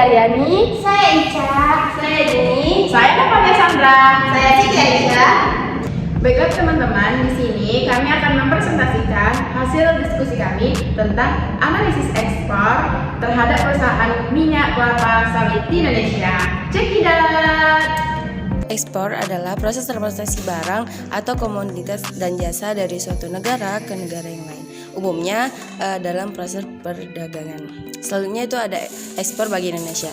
Saya Aryani. Saya Ica. Saya Dini. Saya Natalia Sandra. Saya Siti Aisyah. Baiklah teman-teman, di sini kami akan mempresentasikan hasil diskusi kami tentang analisis ekspor terhadap perusahaan minyak kelapa sawit di Indonesia. Check it out! Ekspor adalah proses transportasi barang atau komoditas dan jasa dari suatu negara ke negara yang lain. Umumnya dalam proses perdagangan. Selanjutnya itu ada ekspor bagi Indonesia.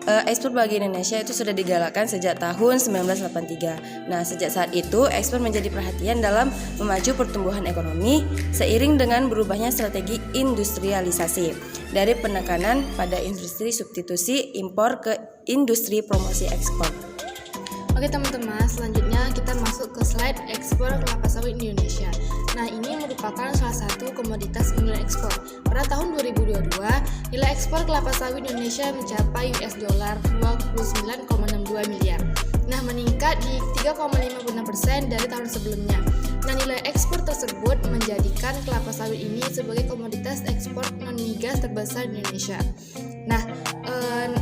Ekspor bagi Indonesia itu sudah digalakkan sejak tahun 1983. Nah, sejak saat itu ekspor menjadi perhatian dalam memacu pertumbuhan ekonomi seiring dengan berubahnya strategi industrialisasi dari penekanan pada industri substitusi impor ke industri promosi ekspor. Oke teman-teman, selanjutnya kita masuk ke slide ekspor kelapa sawit Indonesia. Nah, ini merupakan salah satu komoditas unggulan ekspor. Pada tahun 2022, nilai ekspor kelapa sawit Indonesia mencapai $29,62 miliar. Nah, meningkat di 3,56% dari tahun sebelumnya. Nah, nilai ekspor tersebut menjadikan kelapa sawit ini sebagai komoditas ekspor non-migas terbesar di Indonesia. Nah,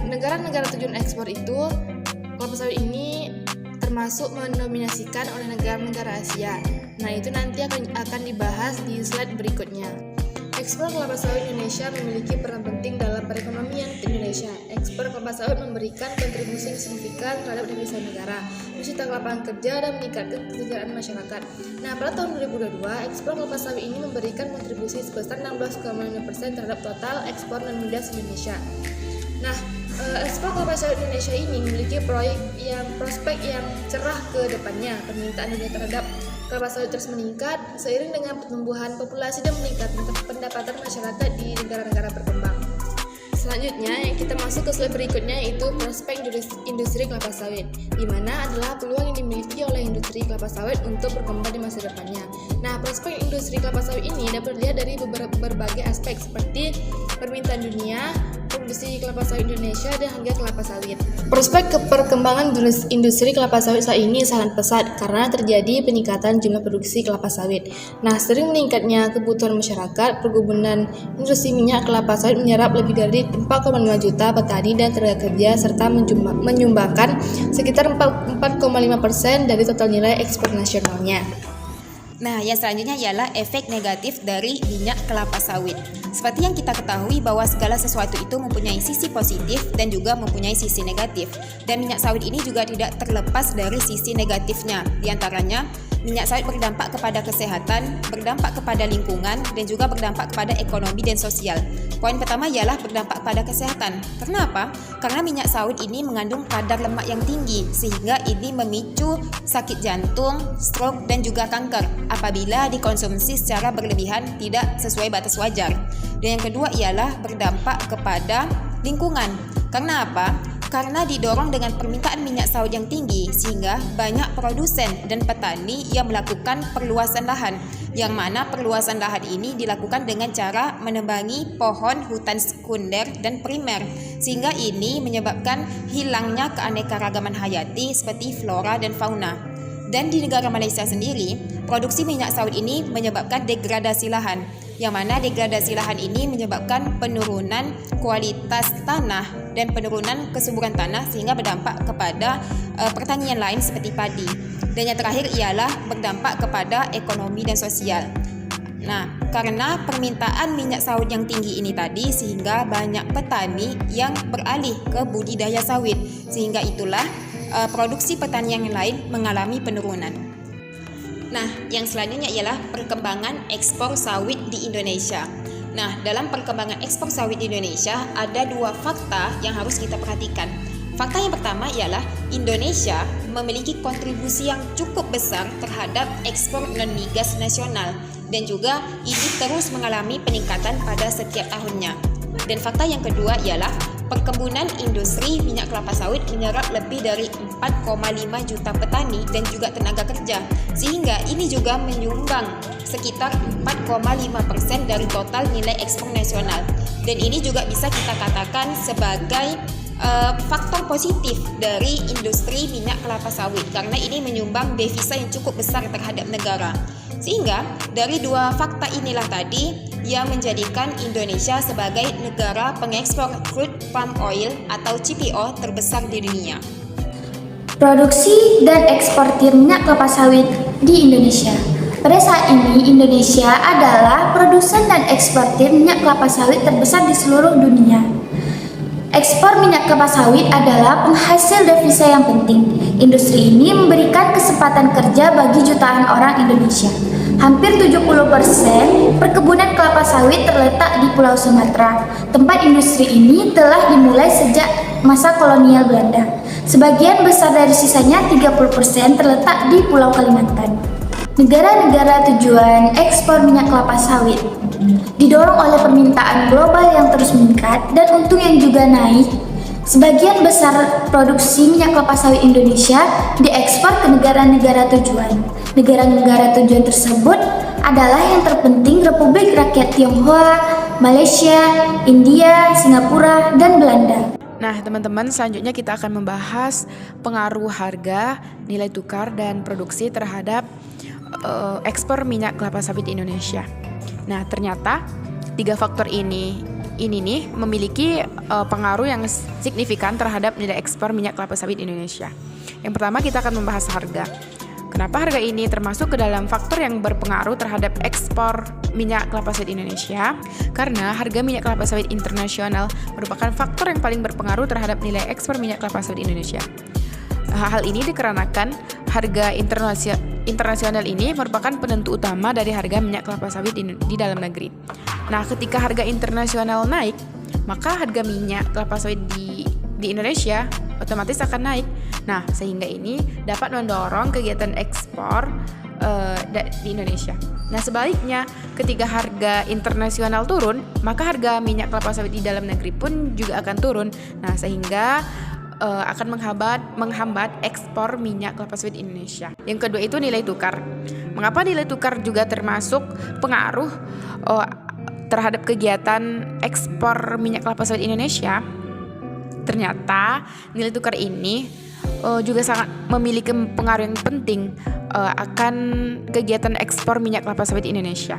negara-negara tujuan ekspor itu kelapa sawit ini termasuk mendominasikan oleh negara-negara Asia. Nah, itu nanti akan dibahas di slide berikutnya. Ekspor kelapa sawit Indonesia memiliki peran penting dalam perekonomian Indonesia. Ekspor kelapa sawit memberikan kontribusi signifikan terhadap devisa negara, menciptakan lapangan kerja dan meningkatkan kesejahteraan masyarakat. Nah, pada tahun 2022, ekspor kelapa sawit ini memberikan kontribusi sebesar 16,5% terhadap total ekspor non-migas Indonesia. Nah, ekspor kelapa sawit Indonesia ini memiliki prospek yang cerah ke depannya. Permintaan dunia terhadap kelapa sawit terus meningkat seiring dengan pertumbuhan populasi dan meningkatnya pendapatan masyarakat di negara-negara berkembang. Selanjutnya, kita masuk ke slide berikutnya, yaitu prospek industri kelapa sawit, di mana adalah peluang yang dimiliki oleh industri kelapa sawit untuk berkembang di masa depannya. Nah, prospek industri kelapa sawit ini dapat dilihat dari berbagai aspek seperti permintaan dunia, produksi kelapa sawit Indonesia, dan harga kelapa sawit. Prospek perkembangan industri kelapa sawit saat ini sangat pesat karena terjadi peningkatan jumlah produksi kelapa sawit. Nah, sering meningkatnya kebutuhan masyarakat, perkebunan industri minyak kelapa sawit menyerap lebih dari 4,5 juta petani dan tenaga kerja serta menyumbangkan sekitar 4,5% dari total nilai ekspor nasionalnya. Nah, yang selanjutnya ialah efek negatif dari minyak kelapa sawit. Seperti yang kita ketahui bahwa segala sesuatu itu mempunyai sisi positif dan juga mempunyai sisi negatif. Dan minyak sawit ini juga tidak terlepas dari sisi negatifnya. Di antaranya, minyak sawit berdampak kepada kesehatan, berdampak kepada lingkungan, dan juga berdampak kepada ekonomi dan sosial. Poin pertama ialah berdampak pada kesehatan. Kenapa? Karena minyak sawit ini mengandung kadar lemak yang tinggi, sehingga ini memicu sakit jantung, stroke, dan juga kanker apabila dikonsumsi secara berlebihan tidak sesuai batas wajar. Dan yang kedua ialah berdampak kepada lingkungan. Karena apa? Karena didorong dengan permintaan minyak sawit yang tinggi sehingga banyak produsen dan petani yang melakukan perluasan lahan, yang mana perluasan lahan ini dilakukan dengan cara menebangi pohon hutan sekunder dan primer, sehingga ini menyebabkan hilangnya keanekaragaman hayati seperti flora dan fauna. Dan di negara Malaysia sendiri, produksi minyak sawit ini menyebabkan degradasi lahan, yang mana degradasi lahan ini menyebabkan penurunan kualitas tanah dan penurunan kesuburan tanah sehingga berdampak kepada pertanian lain seperti padi. Dan yang terakhir ialah berdampak kepada ekonomi dan sosial. Nah, karena permintaan minyak sawit yang tinggi ini tadi sehingga banyak petani yang beralih ke budidaya sawit, sehingga itulah produksi pertanian yang lain mengalami penurunan. Nah, yang selanjutnya ialah perkembangan ekspor sawit di Indonesia. Nah, dalam perkembangan ekspor sawit di Indonesia ada dua fakta yang harus kita perhatikan. Fakta yang pertama ialah Indonesia memiliki kontribusi yang cukup besar terhadap ekspor non-migas nasional dan juga ini terus mengalami peningkatan pada setiap tahunnya. Dan fakta yang kedua ialah perkebunan industri minyak kelapa sawit menyerap lebih dari 4,5 juta petani dan juga tenaga kerja, sehingga ini juga menyumbang sekitar 4,5% dari total nilai ekspor nasional. Dan ini juga bisa kita katakan sebagai faktor positif dari industri minyak kelapa sawit karena ini menyumbang devisa yang cukup besar terhadap negara. Sehingga dari dua fakta inilah tadi yang menjadikan Indonesia sebagai negara pengekspor crude palm oil atau CPO terbesar di dunia. Produksi dan eksportir minyak kelapa sawit di Indonesia. Pada saat ini, Indonesia adalah produsen dan eksportir minyak kelapa sawit terbesar di seluruh dunia. Ekspor minyak kelapa sawit adalah penghasil devisa yang penting. Industri ini memberikan kesempatan kerja bagi jutaan orang Indonesia. Hampir 70% perkebunan kelapa sawit terletak di Pulau Sumatera. Tempat industri ini telah dimulai sejak masa kolonial Belanda. Sebagian besar dari sisanya 30% terletak di Pulau Kalimantan. Negara-negara tujuan ekspor minyak kelapa sawit didorong oleh permintaan global yang terus meningkat dan untung yang juga naik. Sebagian besar produksi minyak kelapa sawit Indonesia diekspor ke negara-negara tujuan. Negara-negara tujuan tersebut adalah yang terpenting Republik Rakyat Tionghoa, Malaysia, India, Singapura, dan Belanda. Nah, teman-teman, selanjutnya kita akan membahas pengaruh harga, nilai tukar, dan produksi terhadap ekspor minyak kelapa sawit di Indonesia. Nah, ternyata 3 faktor ini nih memiliki pengaruh yang signifikan terhadap nilai ekspor minyak kelapa sawit Indonesia. Yang pertama, kita akan membahas harga. Kenapa harga ini termasuk ke dalam faktor yang berpengaruh terhadap ekspor minyak kelapa sawit Indonesia? Karena harga minyak kelapa sawit internasional merupakan faktor yang paling berpengaruh terhadap nilai ekspor minyak kelapa sawit Indonesia. Hal ini dikarenakan harga internasional ini merupakan penentu utama dari harga minyak kelapa sawit di dalam negeri. Nah, ketika harga internasional naik, maka harga minyak kelapa sawit di Indonesia otomatis akan naik. Nah, sehingga ini dapat mendorong kegiatan ekspor di Indonesia. Nah, sebaliknya, ketika harga internasional turun, maka harga minyak kelapa sawit di dalam negeri pun juga akan turun. Nah, sehingga akan menghambat ekspor minyak kelapa sawit Indonesia. Yang kedua itu nilai tukar. Mengapa nilai tukar juga termasuk pengaruh terhadap kegiatan ekspor minyak kelapa sawit Indonesia? Ternyata nilai tukar ini juga sangat memiliki pengaruh yang penting akan kegiatan ekspor minyak kelapa sawit Indonesia.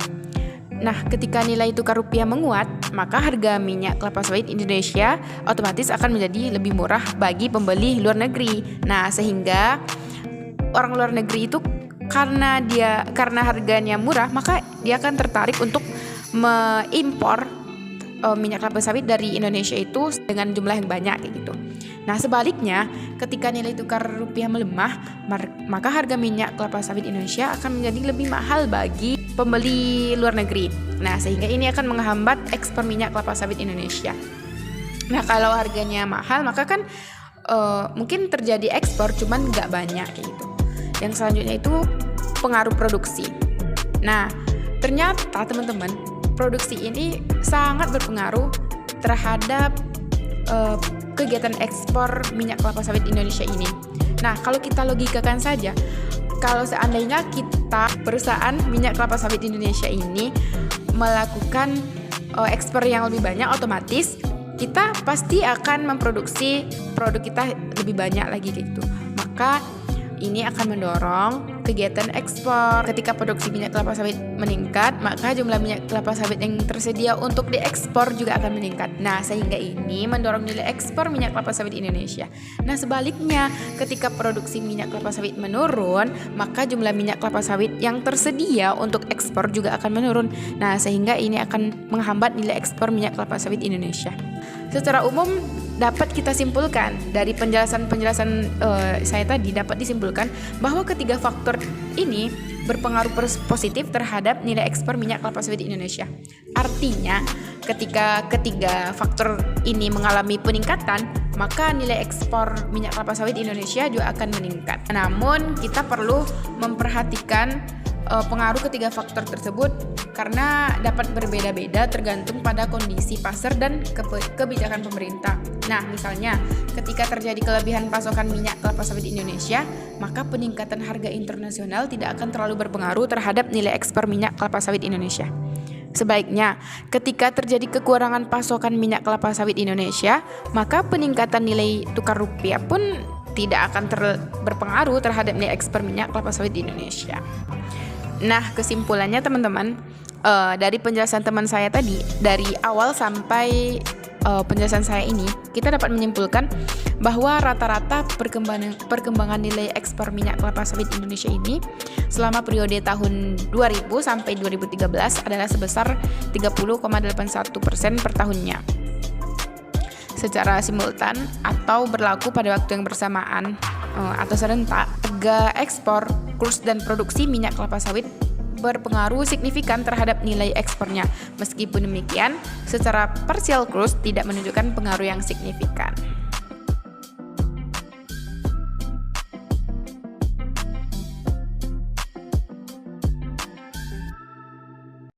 Nah, ketika nilai tukar rupiah menguat, maka harga minyak kelapa sawit Indonesia otomatis akan menjadi lebih murah bagi pembeli luar negeri. Nah, sehingga orang luar negeri itu karena harganya murah, maka dia akan tertarik untuk mengimpor minyak kelapa sawit dari Indonesia itu dengan jumlah yang banyak kayak gitu. Nah, sebaliknya, ketika nilai tukar rupiah melemah, maka harga minyak kelapa sawit Indonesia akan menjadi lebih mahal bagi pembeli luar negeri. Nah, sehingga ini akan menghambat ekspor minyak kelapa sawit Indonesia. Nah, kalau harganya mahal, maka kan mungkin terjadi ekspor, cuman nggak banyak kayak gitu. Yang selanjutnya itu pengaruh produksi. Nah, ternyata teman-teman, produksi ini sangat berpengaruh terhadap kegiatan ekspor minyak kelapa sawit Indonesia ini. Nah, kalau kita logikakan saja, kalau seandainya kita perusahaan minyak kelapa sawit Indonesia ini melakukan ekspor yang lebih banyak, otomatis kita pasti akan memproduksi produk kita lebih banyak lagi gitu. Maka ini akan mendorong kegiatan ekspor. Ketika produksi minyak kelapa sawit meningkat, maka jumlah minyak kelapa sawit yang tersedia untuk diekspor juga akan meningkat. Nah, sehingga ini mendorong nilai ekspor minyak kelapa sawit Indonesia. Nah, sebaliknya, ketika produksi minyak kelapa sawit menurun, maka jumlah minyak kelapa sawit yang tersedia untuk ekspor juga akan menurun. Nah, sehingga ini akan menghambat nilai ekspor minyak kelapa sawit Indonesia. Secara umum dapat kita simpulkan dari penjelasan saya tadi, dapat disimpulkan bahwa ketiga faktor ini berpengaruh positif terhadap nilai ekspor minyak kelapa sawit di Indonesia. Artinya, ketika ketiga faktor ini mengalami peningkatan, maka nilai ekspor minyak kelapa sawit di Indonesia juga akan meningkat. Namun, kita perlu memperhatikan pengaruh ketiga faktor tersebut karena dapat berbeda-beda tergantung pada kondisi pasar dan kebijakan pemerintah. Nah, misalnya ketika terjadi kelebihan pasokan minyak kelapa sawit di Indonesia, maka peningkatan harga internasional tidak akan terlalu berpengaruh terhadap nilai ekspor minyak kelapa sawit Indonesia. Sebaliknya, ketika terjadi kekurangan pasokan minyak kelapa sawit Indonesia, maka peningkatan nilai tukar rupiah pun tidak akan berpengaruh terhadap nilai ekspor minyak kelapa sawit di Indonesia. Nah, kesimpulannya teman-teman, Dari penjelasan teman saya tadi, dari awal sampai penjelasan saya ini, kita dapat menyimpulkan bahwa rata-rata perkembangan nilai ekspor minyak kelapa sawit Indonesia ini selama periode tahun 2000 sampai 2013 adalah sebesar 30,81% per tahunnya. Secara simultan atau berlaku pada waktu yang bersamaan atau serentak, harga ekspor, kurs dan produksi minyak kelapa sawit berpengaruh signifikan terhadap nilai ekspornya. Meskipun demikian, secara parsial kurs tidak menunjukkan pengaruh yang signifikan.